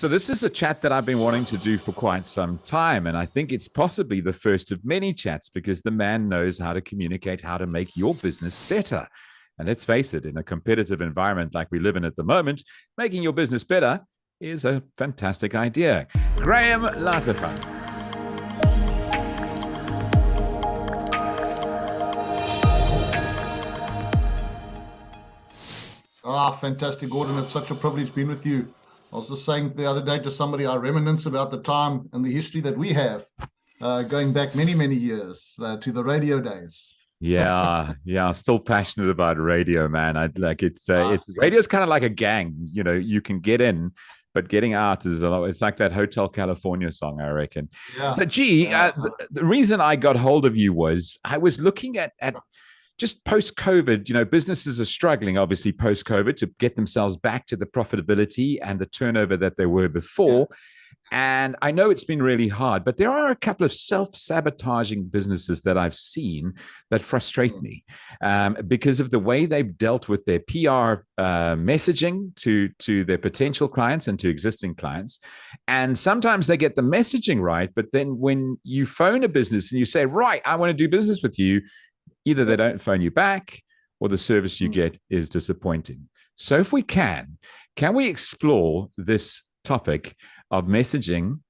So this is a chat that I've been wanting to do for quite some time, and I think it's possibly the first of many chats because the man knows how to communicate, how to make your business better. And let's face it, in a competitive environment like we live in at the moment, making your business better is a fantastic idea. Graham Laterfan. Fantastic, Gordon. It's such a privilege being with you. I was just saying the other day to somebody, I reminisce about the time and the history that we have going back many, many years to the radio days. Yeah, still passionate about radio, man. It's radio's kind of like a gang. You know, you can get in, but getting out is a lot. It's like that Hotel California song, I reckon. Yeah. So, the reason I got hold of you was I was looking at just post-COVID, you know, businesses are struggling, obviously, post-COVID to get themselves back to the profitability and the turnover that they were before. Yeah. And I know it's been really hard, but there are a couple of self-sabotaging businesses that I've seen that frustrate me because of the way they've dealt with their PR messaging to their potential clients and to existing clients. And sometimes they get the messaging right, but then when you phone a business and you say, right, I want to do business with you, either they don't phone you back or the service you get is disappointing. So if we can we explore this topic of messaging,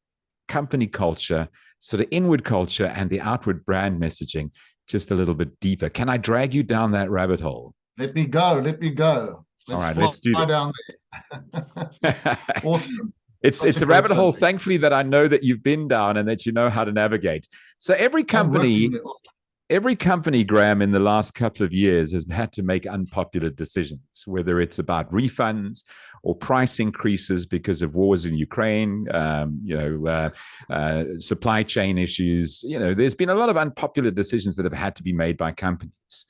company culture, sort of inward culture and the outward brand messaging just a little bit deeper? Can I drag you down that rabbit hole? Let me go. All right, let's do this. Down there. Awesome. It's a rabbit hole, thankfully, that I know that you've been down and that you know how to navigate. So every company, Graham, in the last couple of years has had to make unpopular decisions, whether it's about refunds or price increases because of wars in Ukraine, supply chain issues. You know, there's been a lot of unpopular decisions that have had to be made by companies.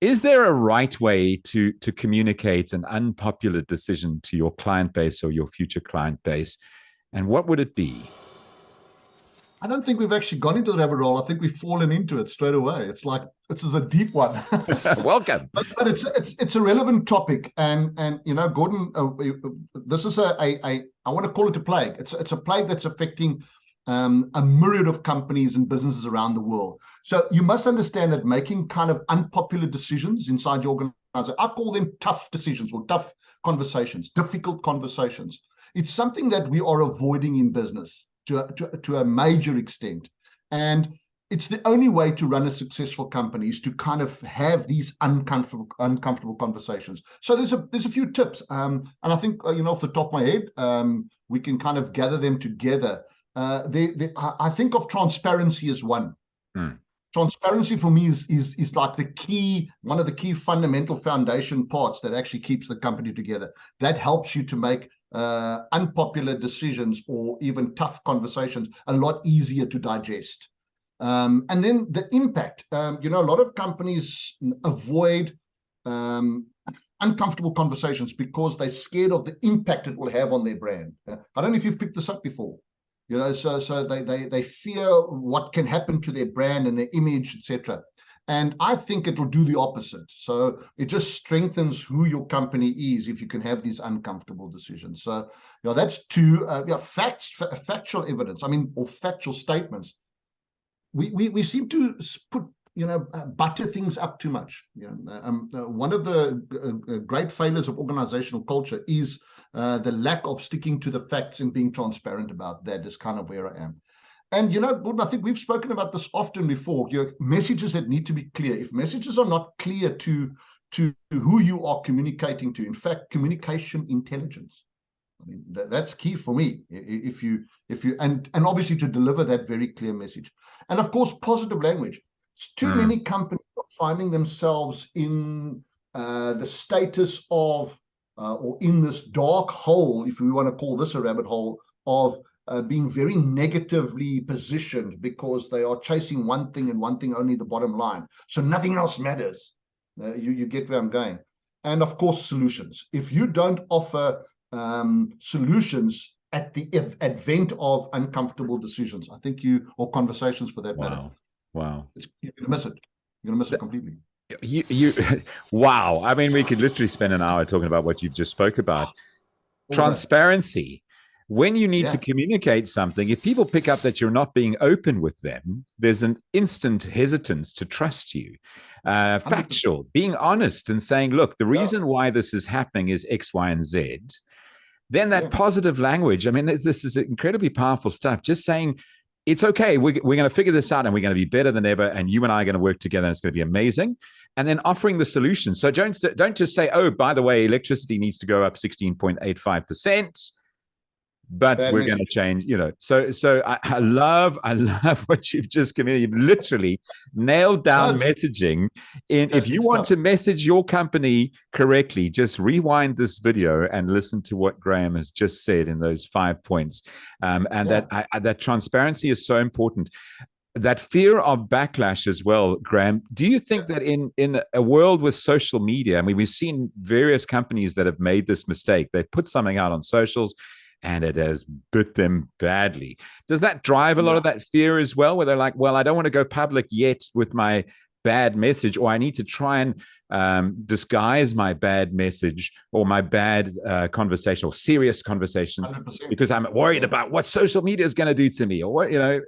Is there a right way to communicate an unpopular decision to your client base or your future client base? And what would it be? I don't think we've actually gone into the rabbit hole. I think we've fallen into it straight away. It's like, this is a deep one. Welcome. But it's a relevant topic. And you know, Gordon, this is I want to call it a plague. It's a plague that's affecting a myriad of companies and businesses around the world. So you must understand that making kind of unpopular decisions inside your organization, I call them tough decisions or tough conversations, difficult conversations. It's something that we are avoiding in business to a major extent. And it's the only way to run a successful company is to kind of have these uncomfortable conversations. So there's a few tips. And I think, off the top of my head, we can kind of gather them together. I think of transparency as one. Transparency for me is like one of the key fundamental foundation parts that actually keeps the company together. That helps you to make unpopular decisions or even tough conversations a lot easier to digest. And then the impact. A lot of companies avoid uncomfortable conversations because they're scared of the impact it will have on their brand. I don't know if you've picked this up before. So they fear what can happen to their brand and their image, etc. And I think it will do the opposite. So it just strengthens who your company is if you can have these uncomfortable decisions. So that's two factual evidence. Or factual statements. We seem to put butter things up too much. One of the great failures of organizational culture is the lack of sticking to the facts and being transparent about that. Is kind of where I am. And Gordon, I think we've spoken about this often before. Messages that need to be clear. If messages are not clear to who you are communicating to, in fact, communication intelligence. That's key for me. If you and obviously to deliver that very clear message, and of course positive language. Too many companies are finding themselves in the status of or in this dark hole, if we want to call this a rabbit hole, of being very negatively positioned because they are chasing one thing and one thing only, the bottom line. So nothing else matters. You get where I'm going. And of course, solutions. If you don't offer solutions at the advent of uncomfortable decisions, I think or conversations for that matter. Wow. You're going to miss it. You're going to miss it completely. Wow. We could literally spend an hour talking about what you've just spoke about. transparency. When you need to Yeah. communicate something, if people pick up that you're not being open with them, there's an instant hesitance to trust you. 100%. Factual, being honest and saying, look, the reason why this is happening is X, Y, and Z. Then that positive language, I mean, this is incredibly powerful stuff. Just saying, it's okay. We're going to figure this out and we're going to be better than ever. And you and I are going to work together and it's going to be amazing. And then offering the solution. So don't just say, oh, by the way, electricity needs to go up 16.85%. But Bad we're message. going to change, So I love what you've just communicated. You've literally nailed down messaging. If you want to message your company correctly, just rewind this video and listen to what Graham has just said in those 5 points. That transparency is so important. That fear of backlash as well, Graham. Do you think that in a world with social media, I mean, we've seen various companies that have made this mistake. They put something out on socials and it has bit them badly. Does that drive a lot of that fear as well, where they're like, well, I don't want to go public yet with my bad message, or I need to try and disguise my bad message or my bad conversation or serious conversation 100%. because I'm worried about what social media is going to do to me, or what, I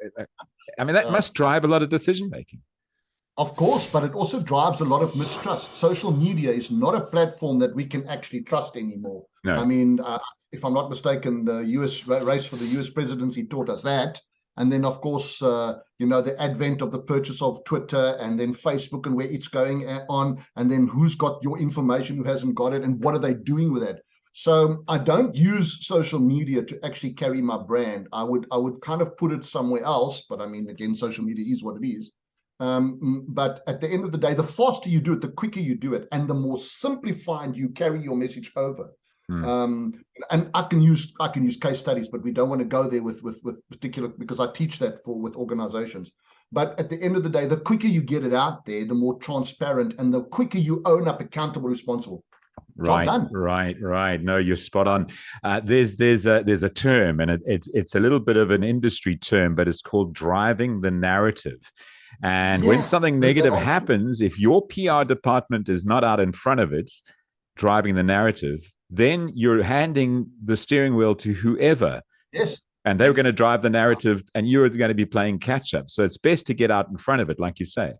mean, that must drive a lot of decision making. Of course, but it also drives a lot of mistrust. Social media is not a platform that we can actually trust anymore. No. I mean, if I'm not mistaken, the US race for the US presidency taught us that. And then, of course, the advent of the purchase of Twitter and then Facebook and where it's going on, and then who's got your information, who hasn't got it, and what are they doing with it. So I don't use social media to actually carry my brand. I would kind of put it somewhere else. But I mean, again, social media is what it is. But at the end of the day, the faster you do it, the quicker you do it, and the more simplified you carry your message over. And I can use case studies, but we don't want to go there with particular, because I teach that with organizations. But at the end of the day, the quicker you get it out there, the more transparent, and the quicker you own up, accountable, responsible. Right. No, you're spot on. There's a term, and it's a little bit of an industry term, but it's called driving the narrative. And when something negative happens, if your PR department is not out in front of it, driving the narrative, then you're handing the steering wheel to whoever. Yes. And they're going to drive the narrative, and you're going to be playing catch up. So it's best to get out in front of it, like you say.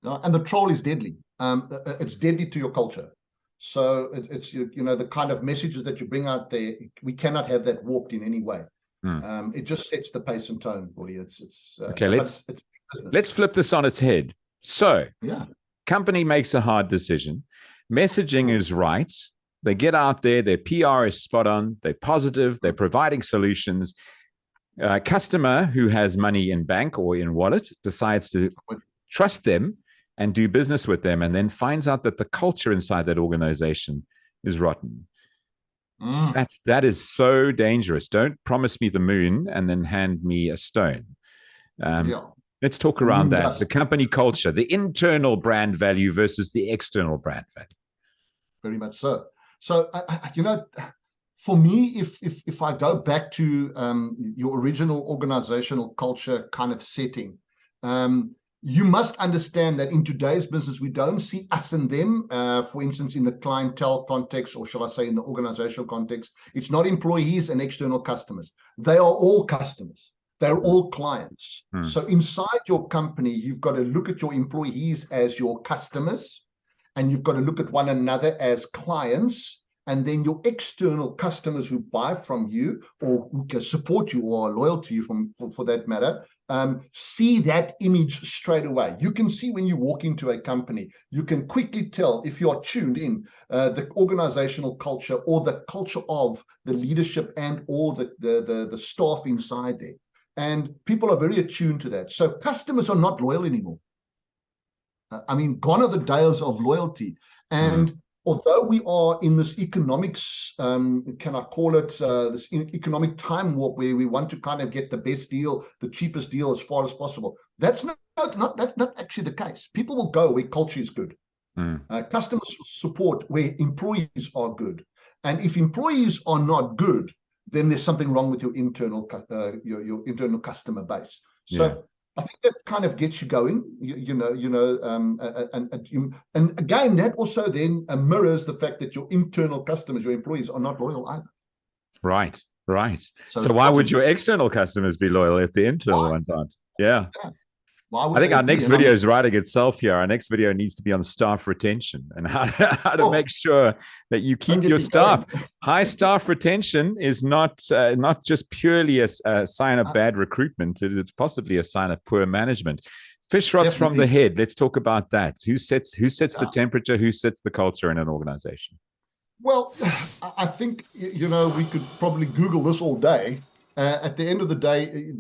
And the troll is deadly. It's deadly to your culture. So it's the kind of messages that you bring out there, we cannot have that warped in any way. It just sets the pace and tone, Buddy. Okay, let's flip this on its head. So, company makes a hard decision. Messaging is right. They get out there. Their PR is spot on. They're positive. They're providing solutions. Customer who has money in bank or in wallet decides to trust them and do business with them, and then finds out that the culture inside that organization is rotten. That is so dangerous. Don't promise me the moon and then hand me a stone. Let's talk around that. The company culture, the internal brand value versus the external brand value. Very much so. So, for me, if I go back to your original organizational culture kind of setting, you must understand that in today's business, we don't see us and them. For instance, in the clientele context, or shall I say in the organizational context, it's not employees and external customers. They are all customers. They're all clients. So inside your company, you've got to look at your employees as your customers, and you've got to look at one another as clients. And then your external customers who buy from you or who can support you or are loyal to you for that matter, see that image straight away. You can see when you walk into a company, you can quickly tell if you are tuned in the organizational culture or the culture of the leadership and or the staff inside there. And people are very attuned to that. So customers are not loyal anymore. Gone are the days of loyalty. And although we are in this economics, can I call it this economic time warp where we want to kind of get the best deal, the cheapest deal as far as possible, that's not actually the case. People will go where culture is good. Customers support where employees are good. And if employees are not good, then there's something wrong with your internal customer base. So I think that kind of gets you going, and again, that also then mirrors the fact that your internal customers, your employees, are not loyal either. Right. Right. So So it's why not would your external customers be loyal if the internal why? ones aren't? Yeah. Yeah. Why I would think they our be? next And I video mean, is writing itself here. Our next video needs to be on staff retention and how to oh, make sure that you don't keep get your me going. staff. High staff retention is not just purely a sign of bad recruitment. It's possibly a sign of poor management. Fish rots from the Definitely. head. Let's talk about that. Who sets the Yeah. temperature? Who sets the culture in an organization? Well, I think we could probably Google this all day. At the end of the day,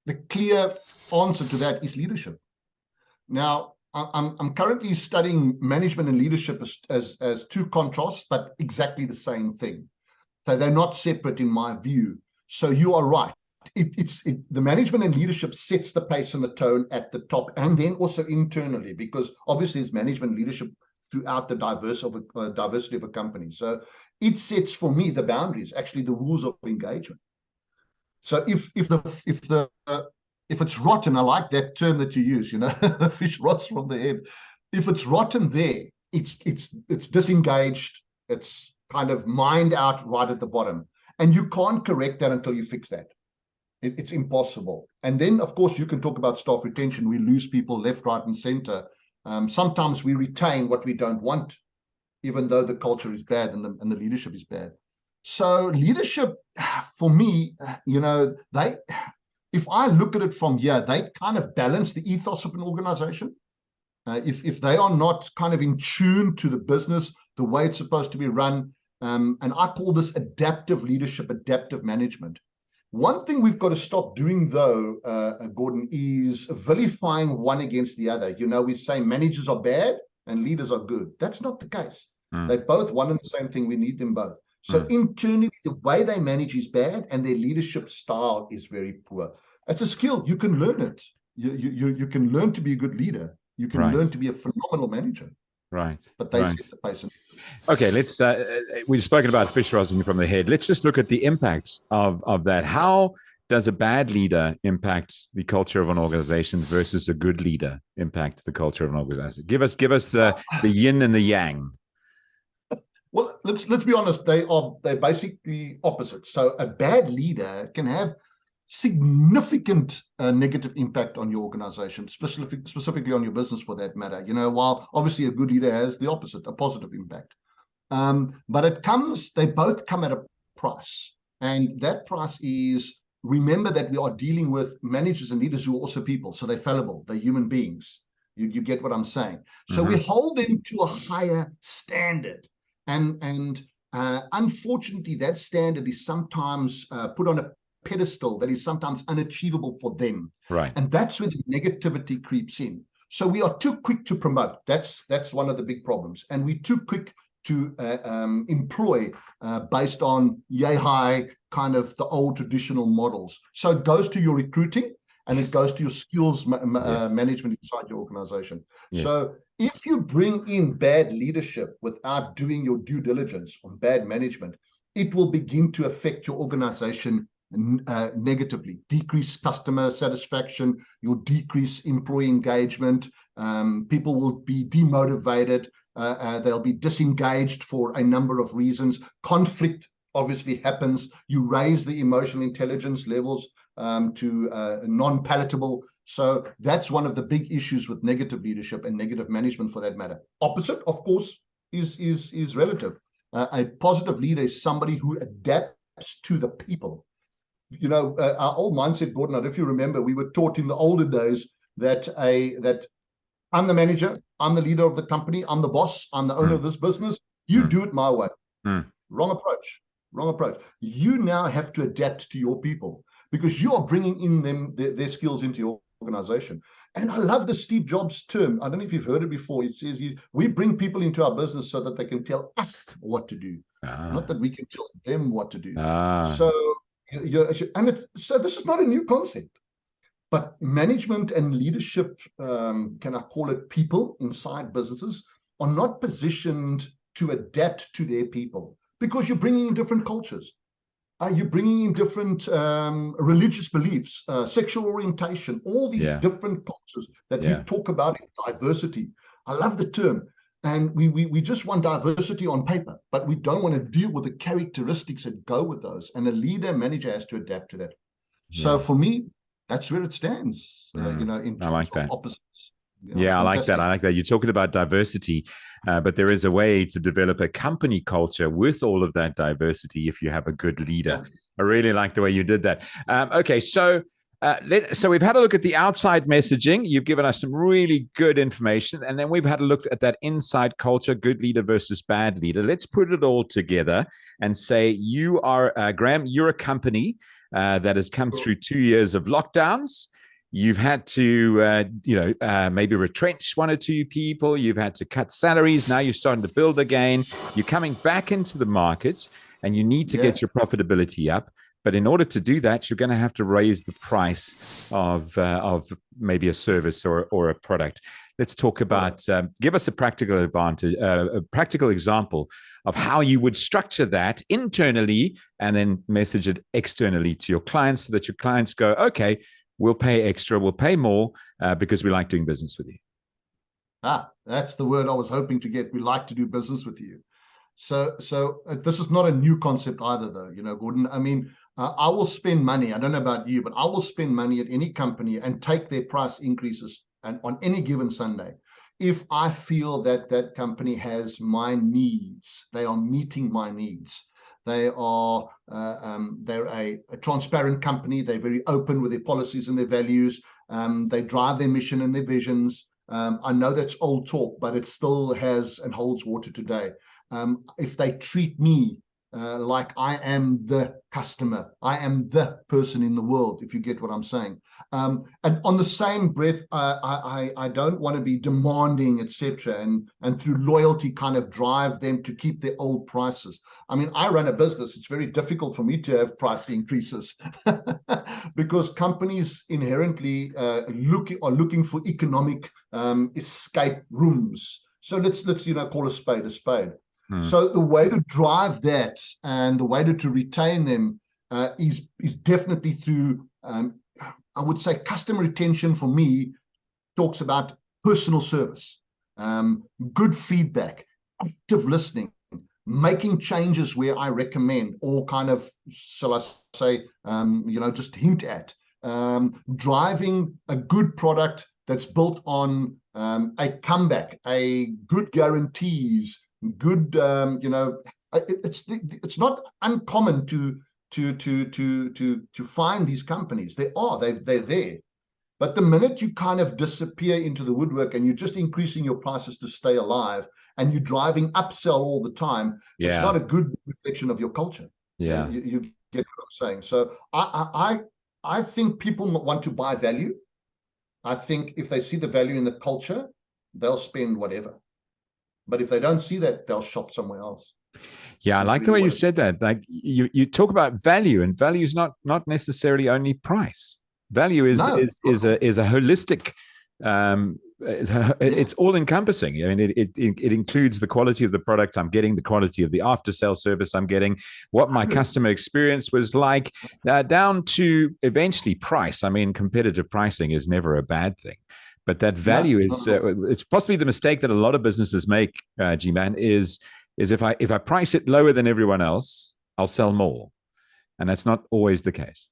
the clear answer to that is leadership. Now, I'm currently studying management and leadership as two contrasts, but exactly the same thing. So they're not separate in my view. So you are right. The management and leadership sets the pace and the tone at the top, and then also internally, because obviously it's management and leadership throughout the diversity of a company. So it sets for me the boundaries, actually the rules of engagement. So if it's rotten, I like that term that you use. The fish rots from the head. If it's rotten there, it's disengaged. It's kind of mined out right at the bottom, and you can't correct that until you fix that. It's impossible. And then, of course, you can talk about staff retention. We lose people left, right, and center. Sometimes we retain what we don't want, even though the culture is bad and the leadership is bad. So leadership, for me, if I look at it from here, they kind of balance the ethos of an organization. If they are not kind of in tune to the business, the way it's supposed to be run, and I call this adaptive leadership, adaptive management. One thing we've got to stop doing, though, Gordon, is vilifying one against the other. We say managers are bad and leaders are good. That's not the case. They're both one and the same thing. We need them both. So internally, the way they manage is bad, and their leadership style is very poor. It's a skill. You can learn it. You can learn to be a good leader. You can learn to be a phenomenal manager. Right. But they right. set the pace. Okay, we've spoken about fish rotting from the head. Let's just look at the impact of that. How does a bad leader impact the culture of an organization versus a good leader impact the culture of an organization? Give us the yin and the yang. Well, let's be honest. They're basically opposites. So a bad leader can have significant negative impact on your organization, specifically on your business, for that matter. While obviously a good leader has the opposite, a positive impact. But they both come at a price, and that price is, remember that we are dealing with managers and leaders who are also people, so they're fallible, they're human beings. You get what I'm saying? So we hold them to a higher standard. And unfortunately, that standard is sometimes put on a pedestal that is sometimes unachievable for them. Right. And that's where the negativity creeps in. So we are too quick to promote. That's one of the big problems. And we're too quick to employ based on yay high, kind of the old traditional models. So it goes to your recruiting, and it goes to your skills management inside your organization. Yes. So if you bring in bad leadership without doing your due diligence on bad management, it will begin to affect your organization negatively. Decrease customer satisfaction, you'll decrease employee engagement, people will be demotivated, they'll be disengaged for a number of reasons. Conflict obviously happens. You raise the emotional intelligence levels to non-palatable. So that's one of the big issues with negative leadership and negative management, for that matter. Opposite, of course, is relative. A positive leader is somebody who adapts to the people. Our old mindset, Gordon, I don't know if you remember, we were taught in the older days that I'm the manager, I'm the leader of the company, I'm the boss, I'm the owner of this business. You do it my way. Wrong approach. You now have to adapt to your people, because you are bringing in their skills into your organization. And I love the Steve Jobs term. I don't know if you've heard it before. It says, we bring people into our business so that they can tell us what to do, not that we can tell them what to do. So this is not a new concept, but management and leadership, can I call it, people inside businesses are not positioned to adapt to their people, because you're bringing in different cultures. You're bringing in different religious beliefs, sexual orientation, all these different cultures that we talk about in diversity. I love the term. And we just want diversity on paper, but we don't want to deal with the characteristics that go with those. And a leader, manager has to adapt to that. So for me, that's where it stands, in I terms like of that. opposites. Yeah, I like Fantastic. that. I like that. You're talking about diversity, but there is a way to develop a company culture with all of that diversity if you have a good leader. Yeah. I really like the way you did that. Okay, so so we've had a look at the outside messaging. You've given us some really good information, and then we've had a look at that inside culture, good leader versus bad leader. Let's put it all together and say you are, Graham, you're a company that has come through 2 years of lockdowns. You've had to, maybe retrench one or two people. You've had to cut salaries. Now you're starting to build again. You're coming back into the markets, and you need to get your profitability up. But in order to do that, you're going to have to raise the price of maybe a service or a product. Let's talk about. Give us a practical example of how you would structure that internally, and then message it externally to your clients, so that your clients go, okay, we'll pay extra, we'll pay more because we like doing business with you. That's the word I was hoping to get. We like to do business with you. So this is not a new concept either, though, Gordon. I mean, I will spend money. I don't know about you, but I will spend money at any company and take their price increases and on any given Sunday if I feel that that company has my needs. They are meeting my needs. They're a transparent company. They're very open with their policies and their values. They drive their mission and their visions. I know that's old talk, but it still has and holds water today. If they treat me like I am the customer, I am the person in the world, if you get what I'm saying. And on the same breath, I don't want to be demanding, etc., and through loyalty kind of drive them to keep their old prices. I mean, I run a business. It's very difficult for me to have price increases because companies inherently are looking for economic escape rooms. So let's call a spade a spade. So the way to drive that and the way to retain them is definitely through, I would say, customer retention. For me, talks about personal service, good feedback, active listening, making changes where I recommend, or kind of, shall I say, just hint at, driving a good product that's built on a comeback, a good guarantees, good, it's not uncommon to find these companies. They're there. But the minute you kind of disappear into the woodwork and you're just increasing your prices to stay alive and you're driving upsell all the time, it's not a good reflection of your culture. Yeah. You get what I'm saying. So I think people want to buy value. I think if they see the value in the culture, they'll spend whatever. But if they don't see that, they'll shop somewhere else. Yeah, I like the way you said that. Like you talk about value, and value is not necessarily only price. Value is a holistic. It's all encompassing. I mean, it includes the quality of the product I'm getting, the quality of the after sale service I'm getting, what my customer experience was like, down to eventually price. I mean, competitive pricing is never a bad thing. But that value is it's possibly the mistake that a lot of businesses make, G-Man, is if I price it lower than everyone else, I'll sell more. And that's not always the case.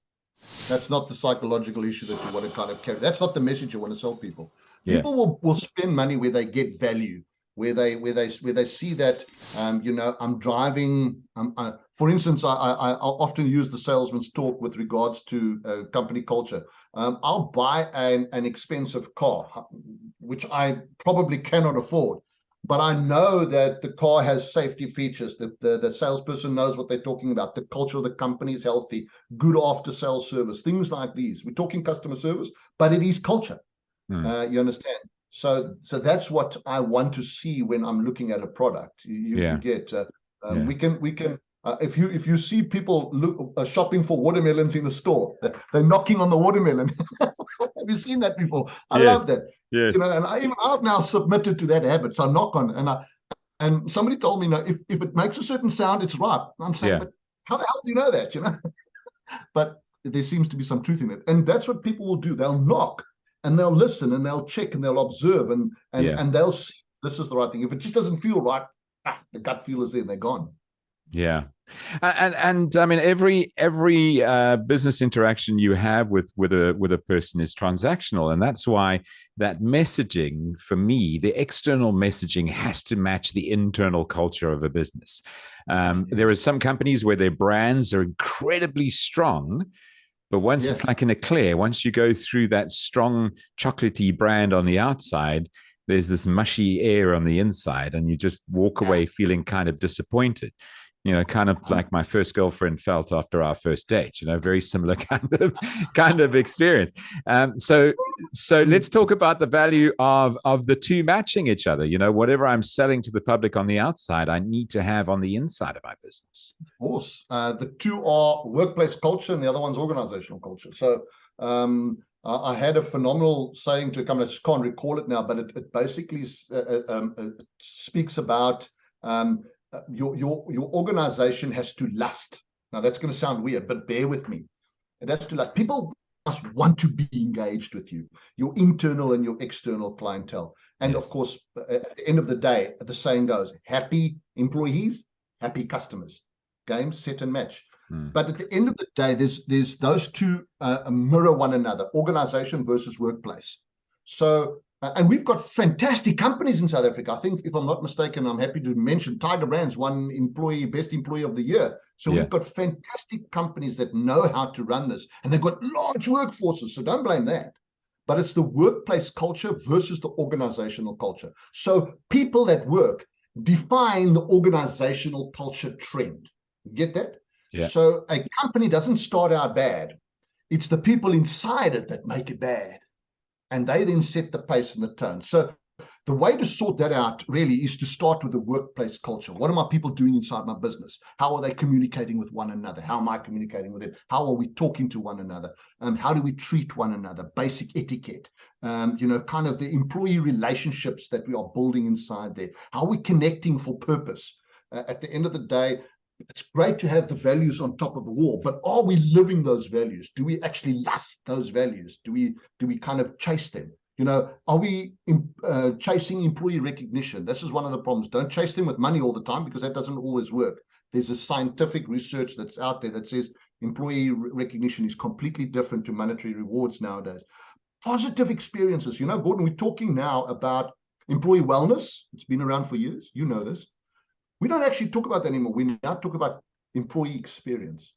That's not the psychological issue that you want to kind of carry. That's not the message you want to sell people. People will spend money where they get value, where they see that, I'm driving. For instance, I often use the salesman's talk with regards to company culture. I'll buy an expensive car, which I probably cannot afford, but I know that the car has safety features. The salesperson knows what they're talking about. The culture of the company is healthy, good after-sales service, things like these. We're talking customer service, but it is culture. You understand? So that's what I want to see when I'm looking at a product. You get. We can. If you see people shopping for watermelons in the store, they're knocking on the watermelon. Have you seen that before? I love that. Yes. And I've now submitted to that habit. So I knock on, and somebody told me, if it makes a certain sound, it's ripe. I'm saying, but how the hell do you know that? But there seems to be some truth in it, and that's what people will do. They'll knock, and they'll listen, and they'll check, and they'll observe, and they'll see this is the right thing. If it just doesn't feel right, the gut feel is there, they're gone. Yeah. And I mean, every business interaction you have with a person is transactional, and that's why that messaging, for me, the external messaging has to match the internal culture of a business. There are some companies where their brands are incredibly strong, but once it's like an eclair, once you go through that strong chocolatey brand on the outside, there's this mushy air on the inside, and you just walk away feeling kind of disappointed. Kind of like my first girlfriend felt after our first date. Very similar kind of experience. So let's talk about the value of the two matching each other. Whatever I'm selling to the public on the outside, I need to have on the inside of my business. Of course, the two are workplace culture, and the other one's organizational culture. So I had a phenomenal saying to come. I just can't recall it now, but it basically speaks about. Your organization has to lust. Now that's going to sound weird, but bear with me. It has to lust. People must want to be engaged with you, your internal and your external clientele. And of course, at the end of the day, the saying goes, happy employees, happy customers. Game, set, and match. But at the end of the day, there's those two mirror one another, organization versus workplace. So and we've got fantastic companies in South Africa. I think, if I'm not mistaken, I'm happy to mention Tiger Brands won Best Employee of the Year. So we've got fantastic companies that know how to run this, and they've got large workforces. So don't blame that. But it's the workplace culture versus the organizational culture. So people that work define the organizational culture trend. You get that? Yeah. So a company doesn't start out bad. It's the people inside it that make it bad. And they then set the pace and the tone. So the way to sort that out really is to start with the workplace culture. What are my people doing inside my business? How are they communicating with one another? How am I communicating with them? How are we talking to one another? How do we treat one another? Basic etiquette. Kind of the employee relationships that we are building inside there. How are we connecting for purpose? At the end of the day, it's great to have the values on top of the wall, but are we living those values? Do we actually lust those values? Do we kind of chase them? Are we chasing employee recognition? This is one of the problems. Don't chase them with money all the time, because that doesn't always work. There's a scientific research that's out there that says employee recognition is completely different to monetary rewards nowadays. Positive experiences. Gordon, we're talking now about employee wellness. It's been around for years. You know this. We don't actually talk about that anymore. We now talk about employee experience.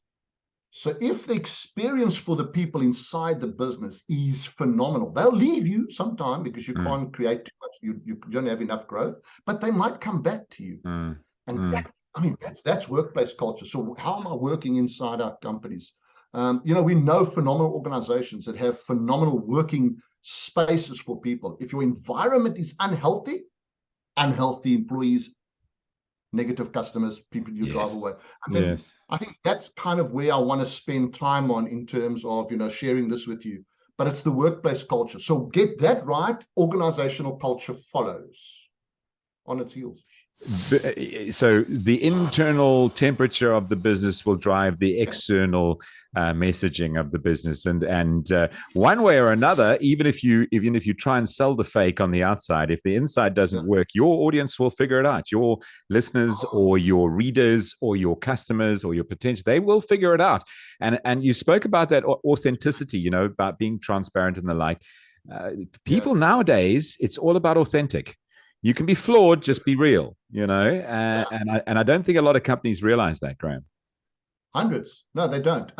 So if the experience for the people inside the business is phenomenal, they'll leave you sometime because you can't create too much. You don't have enough growth, but they might come back to you. That's workplace culture. So how am I working inside our companies? We know phenomenal organizations that have phenomenal working spaces for people. If your environment is unhealthy employees, negative customers, people you drive away. I think that's kind of where I want to spend time on in terms of, sharing this with you. But it's the workplace culture. So get that right, organizational culture follows on its heels. So the internal temperature of the business will drive the external messaging of the business, and one way or another, even if you try and sell the fake on the outside, if the inside doesn't work, your audience will figure it out. Your listeners or your readers or your customers or your potential, they will figure it out. And you spoke about that authenticity, about being transparent and the like. People nowadays, it's all about authentic. You can be flawed, just be real, and I don't think a lot of companies realize that, Graham. Hundreds. No, they don't.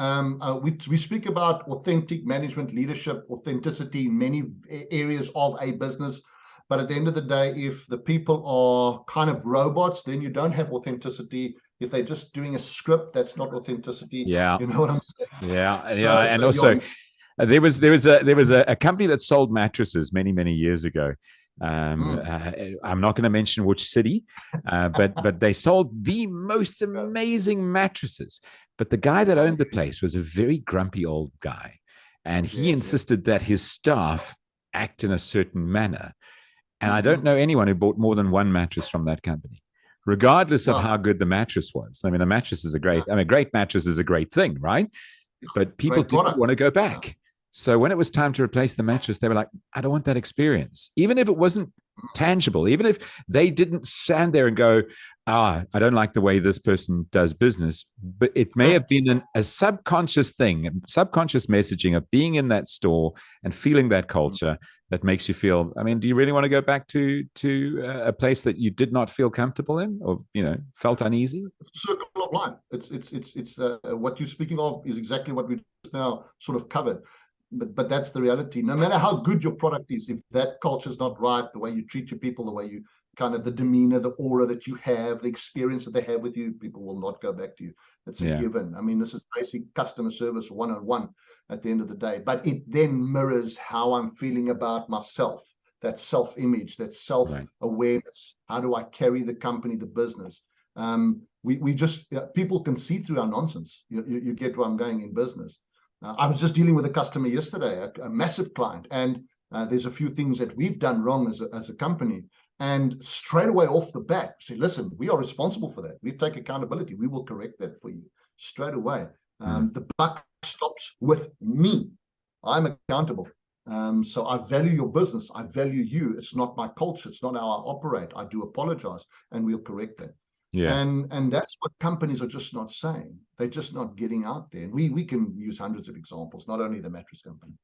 We speak about authentic management, leadership, authenticity in many areas of a business. But at the end of the day, if the people are kind of robots, then you don't have authenticity. If they're just doing a script, that's not authenticity. Yeah. You know what I'm saying? And also, there was a company that sold mattresses many years ago. I'm not going to mention which city, but they sold the most amazing mattresses. But the guy that owned the place was a very grumpy old guy, and he insisted that his staff act in a certain manner. And I don't know anyone who bought more than one mattress from that company, regardless of how good the mattress was. I mean, a mattress is a great mattress is a great thing, right? But people didn't want to go back. So when it was time to replace the mattress, they were like, I don't want that experience. Even if it wasn't tangible, even if they didn't stand there and go, I don't like the way this person does business, but it may have been a subconscious thing, subconscious messaging of being in that store and feeling that culture that makes you feel, I mean, do you really want to go back to a place that you did not feel comfortable in, or, felt uneasy? It's a circle of life. It's what you're speaking of is exactly what we just now sort of covered. But that's the reality. No matter how good your product is, if that culture is not right, the way you treat your people, the way you kind of the demeanor, the aura that you have, the experience that they have with you, people will not go back to you. That's a given. I mean, this is basic customer service 101 at the end of the day. But it then mirrors how I'm feeling about myself, that self-image, that self-awareness. How do I carry the company, the business? We just, people can see through our nonsense. You get where I'm going in business. I was just dealing with a customer yesterday, a massive client, and there's a few things that we've done wrong as a company. And straight away off the bat, say, listen, we are responsible for that. We take accountability. We will correct that for you straight away. The buck stops with me. I'm accountable. So I value your business. I value you. It's not my culture. It's not how I operate. I do apologize, and we'll correct that. Yeah. And that's what companies are just not saying. They're just not getting out there. And we can use hundreds of examples, not only the mattress company.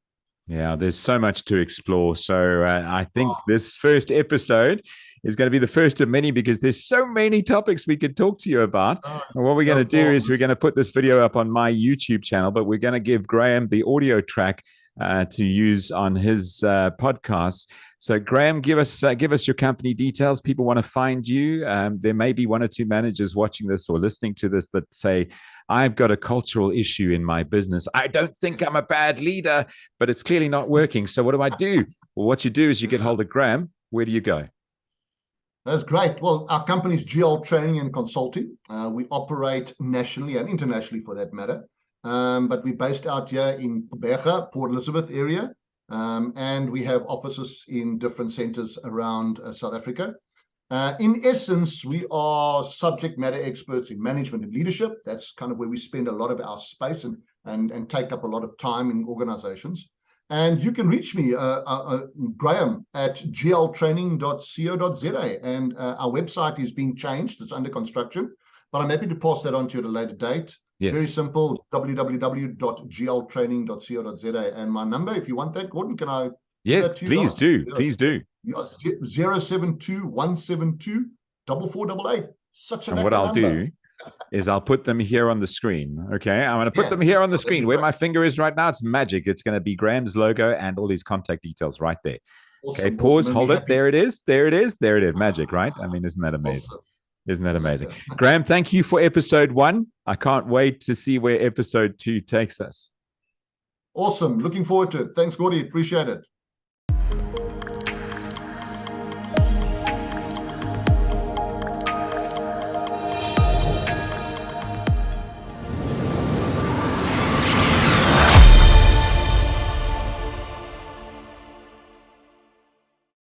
Yeah, there's so much to explore. So I think this first episode is going to be the first of many, because there's so many topics we could talk to you about. And what we're going to do is we're going to put this video up on my YouTube channel, but we're going to give Graham the audio track to use on his podcast. So Graham, give us your company details. People want to find you. There may be one or two managers watching this or listening to this that say, I've got a cultural issue in my business. I don't think I'm a bad leader, but it's clearly not working. So what do I do? Well, what you do is you get hold of Graham. Where do you go? That's great. Well, our company is GL Training and Consulting. We operate nationally and internationally for that matter. But we're based out here in Berge, Port Elizabeth area. And we have offices in different centers around South Africa. In essence, we are subject matter experts in management and leadership. That's kind of where we spend a lot of our space and take up a lot of time in organizations. And you can reach me, Graham, at gltraining.co.za. And our website is being changed. It's under construction. But I'm happy to pass that on to you at a later date. Yes. Very simple, www.gltraining.co.za. And my number, if you want that, Gordon, can I? Yes, please do. Please do. 072-172-4488. Such an. And what I'll do is I'll put them here on the screen. Okay, I'm going to put them here on the screen. Where my finger is right now, it's magic. It's going to be Graham's logo and all his contact details right there. Awesome, okay, pause, hold it. There it is. There it is. There it is. Magic, right? I mean, isn't that amazing? Awesome. Isn't that amazing? Graham, thank you for episode 1. I can't wait to see where episode 2 takes us. Awesome. Looking forward to it. Thanks, Gordy. Appreciate it.